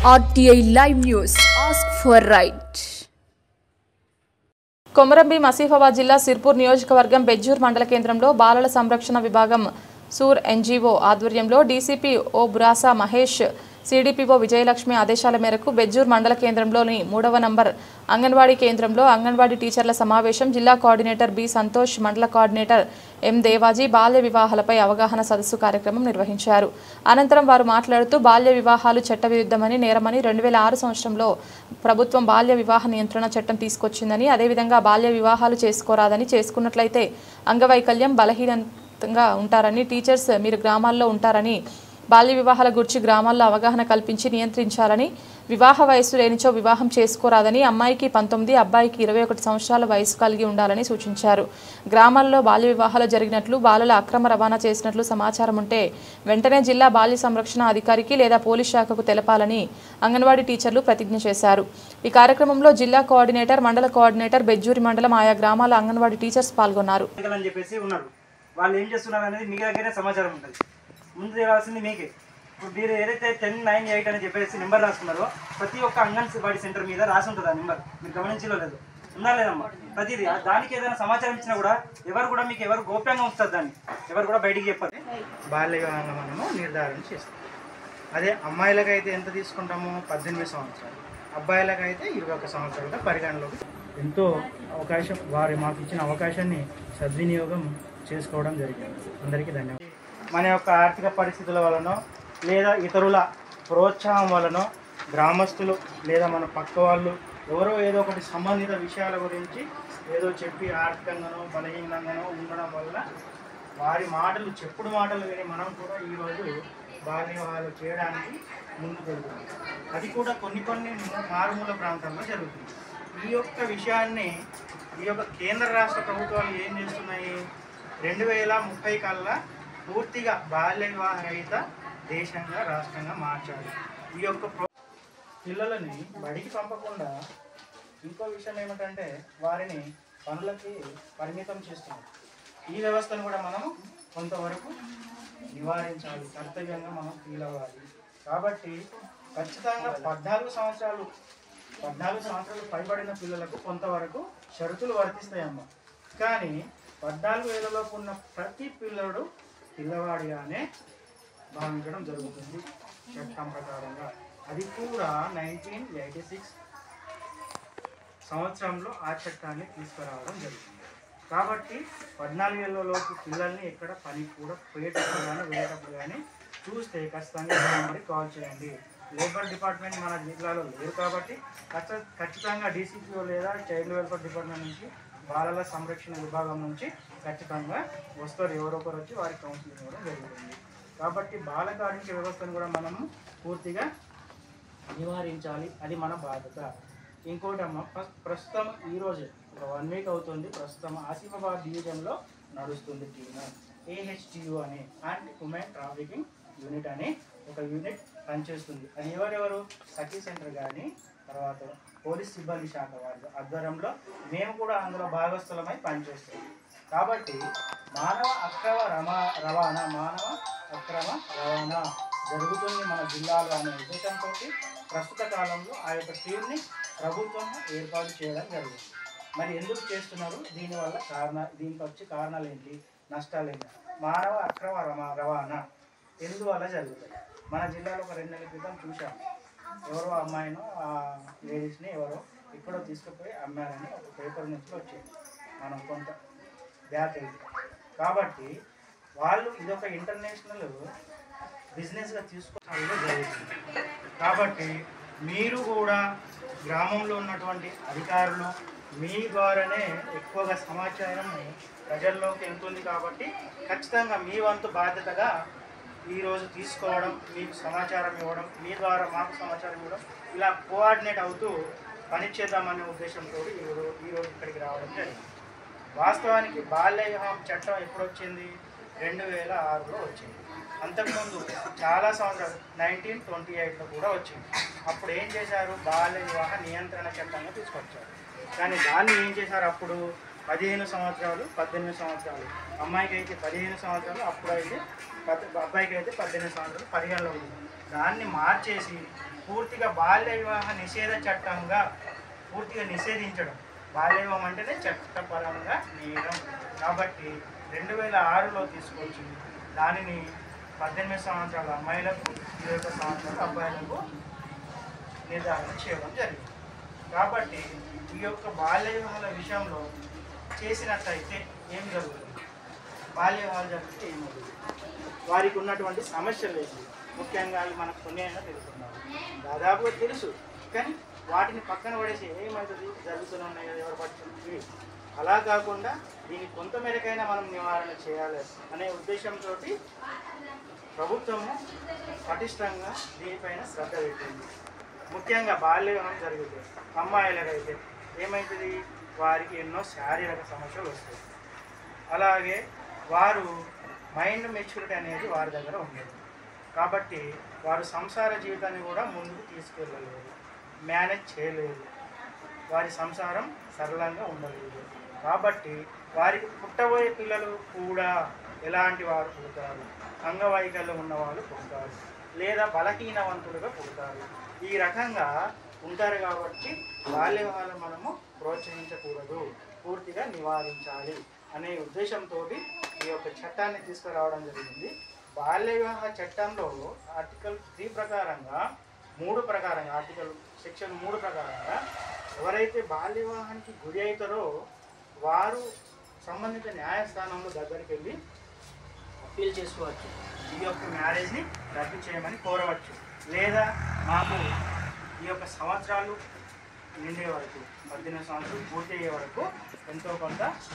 RTI Live News. Ask for right. కొమరంభీ Asifabad జిల్లా సిర్పూర్ నియోజకవర్గం బెజ్జూర్ మండల కేంద్రంలో బాలల సంరక్షణ విభాగం సూర్ ఎన్జీఓ ఆధ్వర్యంలో డీసీపీ ఓ బురాసా మహేష్ సిడిపిఓ విజయలక్ష్మి ఆదేశాల మేరకు బెజ్జూర్ మండల కేంద్రంలోని 3వ నంబర్ అంగన్వాడీ కేంద్రంలో అంగన్వాడీ టీచర్ల సమావేశం జిల్లా కోఆర్డినేటర్ బి సంతోష్ మండల కోఆర్డినేటర్ ఎం దేవాజీ బాల్య వివాహాలపై అవగాహన సదస్సు కార్యక్రమం నిర్వహించారు. అనంతరం వారు మాట్లాడుతూ బాల్య వివాహాలు చట్టవిరుద్ధమని నేరమని 2006 సంవత్సరంలో ప్రభుత్వం బాల్య వివాహ నియంత్రణ చట్టం తీసుకొచ్చిందని అదేవిధంగా బాల్య వివాహాలు చేసుకోరాదని చేసుకున్నట్లయితే అంగవైకల్యం బలహీనంగా ఉంటారని టీచర్స్ మీరు గ్రామాల్లో ఉంటారని బాల్య వివాహాల గురించి గ్రామాల్లో అవగాహన కల్పించి నియంత్రించాలని వివాహ వయస్సు లేనిచో వివాహం చేసుకోరాదని అమ్మాయికి 19 అబ్బాయికి 21 సంవత్సరాల వయసు కలిగి ఉండాలని సూచించారు. గ్రామాల్లో బాల్య వివాహాలు జరిగినట్లు బాలల అక్రమ రవాణా చేసినట్లు సమాచారం ఉంటే వెంటనే జిల్లా బాల్య సంరక్షణ అధికారికి లేదా పోలీస్ శాఖకు తెలపాలని అంగన్వాడీ టీచర్లు ప్రతిజ్ఞ చేశారు. ఈ కార్యక్రమంలో జిల్లా కోఆర్డినేటర్ మండల కోఆర్డినేటర్ బెజ్జూరి మండలం ఆయా గ్రామాల అంగన్వాడీ టీచర్స్ పాల్గొన్నారు. ముందు తెలియాల్సింది మీకే. ఇప్పుడు మీరు ఏదైతే 1098 అని చెప్పేసి నెంబర్ రాసుకున్నారో ప్రతి ఒక్క అంగన్వాడీ సెంటర్ మీద రాసి ఉంటుంది ఆ నెంబర్. మీరు గమనించలో లేదు, ఉందా లేదమ్మా? ప్రతిదీ దానికి ఏదైనా సమాచారం ఇచ్చినా కూడా ఎవరు మీకు ఎవరు గోప్యంగా ఉంచుతారు, దాన్ని ఎవరు కూడా బయటికి చెప్పారు. బాల్య వివాహంగా మనము నిర్ధారణ చేస్తాం. అదే అమ్మాయిలకైతే ఎంత తీసుకుంటాము? 18 సంవత్సరాలు, అబ్బాయిలకైతే 21 సంవత్సరాలుగా పరిగణలోకి. ఎంతో అవకాశం వారు మాకు ఇచ్చిన అవకాశాన్ని సద్వినియోగం చేసుకోవడం జరిగింది. అందరికీ ధన్యవాదాలు. మన యొక్క ఆర్థిక పరిస్థితుల వలన లేదా ఇతరుల ప్రోత్సాహం వలన గ్రామస్తులు లేదా మన పక్క వాళ్ళు ఎవరో ఏదో ఒకటి సంబంధిత విషయాల గురించి ఏదో చెప్పి ఆర్థికంగానో బలహీనంగానో ఉండడం వల్ల వారి మాటలు చెప్పుడు మాటలు విని మనం కూడా ఈరోజు బాల్య వివాహాలు చేయడానికి ముందుకు వెళ్తున్నాం. అది కూడా కొన్ని మారుమూల ప్రాంతాల్లో జరుగుతుంది. ఈ యొక్క విషయాన్ని ఈ యొక్క కేంద్ర రాష్ట్ర ప్రభుత్వాలు ఏం చేస్తున్నాయి? 2030 కల్లా పూర్తిగా బాల్య వివాహ రహిత దేశంగా రాష్ట్రంగా మార్చాలి. ఈ యొక్క పిల్లలని బడికి పంపకుండా ఇంకో విషయం ఏమిటంటే వారిని పనులకి పరిమితం చేస్తున్నాం. ఈ వ్యవస్థను కూడా మనం కొంతవరకు నివారించాలి, కర్తవ్యంగా మనం ఫీల్ అవ్వాలి. కాబట్టి ఖచ్చితంగా 14 సంవత్సరాలు పైబడిన పిల్లలకు కొంతవరకు షరతులు వర్తిస్తాయమ్మా. కానీ 14 ఏళ్లలోపు ఉన్న ప్రతి పిల్లవాడిగానే భావించడం జరుగుతుంది చట్టం ప్రకారంగా. అది కూడా 1986 సంవత్సరంలో ఆ చట్టాన్ని తీసుకురావడం జరుగుతుంది. కాబట్టి 14 ఏళ్లలోపు పిల్లల్ని ఎక్కడ పని కూడా పోయేటప్పుడు కానీ వెళ్ళేటప్పుడు కానీ చూస్తే ఖచ్చితంగా మరి కాల్ చేయండి. లేబర్ డిపార్ట్మెంట్ మన జిల్లాలో లేదు కాబట్టి ఖచ్చితంగా డీసీపీఓ లేదా చైల్డ్ వెల్ఫేర్ డిపార్ట్మెంట్ నుంచి బాలల సంరక్షణ విభాగం నుంచి ఖచ్చితంగా వస్తారు, ఎవరొకరు వచ్చి వారికి కౌన్సిలింగ్ ఇవ్వడం జరుగుతుంది. కాబట్టి బాల కార్మిక వ్యవస్థను కూడా మనము పూర్తిగా నివారించాలి, అది మన బాధ్యత. ఇంకోటమ్మ, ప్రస్తుతం ఈరోజు ఒక 1 వీక్ అవుతుంది, ప్రస్తుతం ఆసిఫాబాద్ డివిజన్లో నడుస్తుంది టీమ్ AHTU అని యాంటీ ఉమెన్ ట్రాఫికింగ్ యూనిట్ అని ఒక యూనిట్ పనిచేస్తుంది. అది ఎవరెవరు? సఖీ సెంటర్ కానీ తర్వాత పోలీస్ సిబ్బంది శాఖ వారి ఆధ్వర్యంలో మేము కూడా అందులో భాగస్థులమై పనిచేస్తాం. కాబట్టి మానవ అక్రమ రవాణా జరుగుతుంది మన జిల్లాలో అనే ఉద్దేశంతో ప్రస్తుత కాలంలో ఆ యొక్క టీంని ప్రభుత్వం ఏర్పాటు చేయడం జరిగింది. మరి ఎందుకు చేస్తున్నారు? దీనివల్ల దీనికి వచ్చే కారణాలు ఏంటి, నష్టాలు ఏంటి? మానవ అక్రమ రవాణా ఎందువల్ల జరుగుతుంది? మన జిల్లాలో ఒక 2 నెలల క్రితం చూసాము. ఎవరో అమ్మాయిను లేడీస్ని ఎవరో ఎక్కడో తీసుకుపోయి అమ్మారని ఒక పేపర్ నుంచి వచ్చేది మనం కొంత బ్యాక్ అయితే. కాబట్టి వాళ్ళు ఇదొక ఇంటర్నేషనల్ బిజినెస్గా తీసుకోవడంలో జరుగుతుంది. కాబట్టి మీరు కూడా గ్రామంలో ఉన్నటువంటి అధికారులు మీ ద్వారానే ఎక్కువగా సమాచారం ప్రజల్లోకి వెళ్తుంది. కాబట్టి ఖచ్చితంగా మీ వంతు బాధ్యతగా ఈరోజు తీసుకోవడం, మీకు సమాచారం ఇవ్వడం, మీ ద్వారా మాకు సమాచారం ఇవ్వడం, ఇలా కోఆర్డినేట్ అవుతూ పనిచేద్దామనే ఉద్దేశంతో ఈరోజు ఇక్కడికి రావడం జరిగింది. వాస్తవానికి బాల్య వివాహం చట్టం ఎప్పుడు వచ్చింది? 2006లో వచ్చింది. అంతకుముందు చాలా సంవత్సరాలు 1928లో కూడా వచ్చింది. అప్పుడు ఏం చేశారు? బాల్య వివాహ నియంత్రణ చట్టంగా తీసుకొచ్చారు. కానీ దాన్ని ఏం చేశారు? అప్పుడు 15 సంవత్సరాలు 18 సంవత్సరాలు అమ్మాయికి అయితే 15 సంవత్సరాలు, అప్పుడైతే అబ్బాయికి అయితే 18 సంవత్సరాలు పరిగణలో ఉంది. దాన్ని మార్చేసి పూర్తిగా బాల్య వివాహ నిషేధ చట్టంగా పూర్తిగా నిషేధించడం. బాల్య వివాహం అంటేనే చట్టపరంగా నేరం కాబట్టి 2006లో తీసుకొచ్చి దానిని 18 సంవత్సరాల అమ్మాయిలకు, 21 సంవత్సరాల అబ్బాయిలకు నిర్ధారణ చేయడం జరిగింది. కాబట్టి ఈ యొక్క బాల్య వివాహాల విషయంలో చేసినట్టయితే ఏం జరుగుతుంది? బాల్య వివాహాలు జరిగితే ఏమవుతుంది? వారికి ఉన్నటువంటి సమస్యలు ఏంటి? ముఖ్యంగా అవి మనకు కొన్ని అయినా తెలుసుకున్నాము, దాదాపుగా తెలుసు, కానీ వాటిని పక్కన పడేసి ఏమవుతుంది, జరుగుతూనే ఉన్నాయి కదా, ఎవరు పట్టించుకుంటుంది. అలా కాకుండా దీన్ని కొంత మేరకైనా మనం నివారణ చేయాలి అనే ఉద్దేశంతో ప్రభుత్వము పటిష్టంగా దీనిపైన శ్రద్ధ పెట్టింది. ముఖ్యంగా బాల్య వివాహం జరిగితే అమ్మాయిలకైతే ఏమవుతుంది, వారికి ఎన్నో శారీరక సమస్యలు వస్తాయి. అలాగే వారు మైండ్ మెచ్యూరిటీ అనేది వారి దగ్గర ఉండదు కాబట్టి వారు సంసార జీవితాన్ని కూడా ముందుకు తీసుకెళ్ళలేదు, మేనేజ్ చేయలేదు, వారి సంసారం సరళంగా ఉండలేదు. కాబట్టి వారికి పుట్టబోయే పిల్లలు కూడా ఎలాంటి వారు పుడతారు? అంగవైకల్యం ఉన్నవాళ్ళు పుడతారు, లేదా బలహీనవంతులుగా పుడతారు. ఈ రకంగా ఉంటారు కాబట్టి బాల్య వివాహాలను మనము ప్రోత్సహించకూడదు, పూర్తిగా నివారించాలి అనే ఉద్దేశంతో ఈ యొక్క చట్టాన్ని తీసుకురావడం జరిగింది. బాల్య వివాహ చట్టంలో ఆర్టికల్ 3 ప్రకారంగా ఆర్టికల్ సెక్షన్ 3 ప్రకారంగా ఎవరైతే బాల్య వివాహానికి గురి అవుతారో వారు సంబంధిత న్యాయస్థానంలో దగ్గరికి వెళ్ళి అప్పీల్ చేసుకోవచ్చు. ఈ యొక్క మ్యారేజ్ని రద్దు చేయమని కోరవచ్చు, లేదా మాకు ఈ యొక్క సంవత్సరాలు నిండే వరకు 18 సంవత్సరాలు పూర్తి అయ్యే వరకు ఎంతో కొంత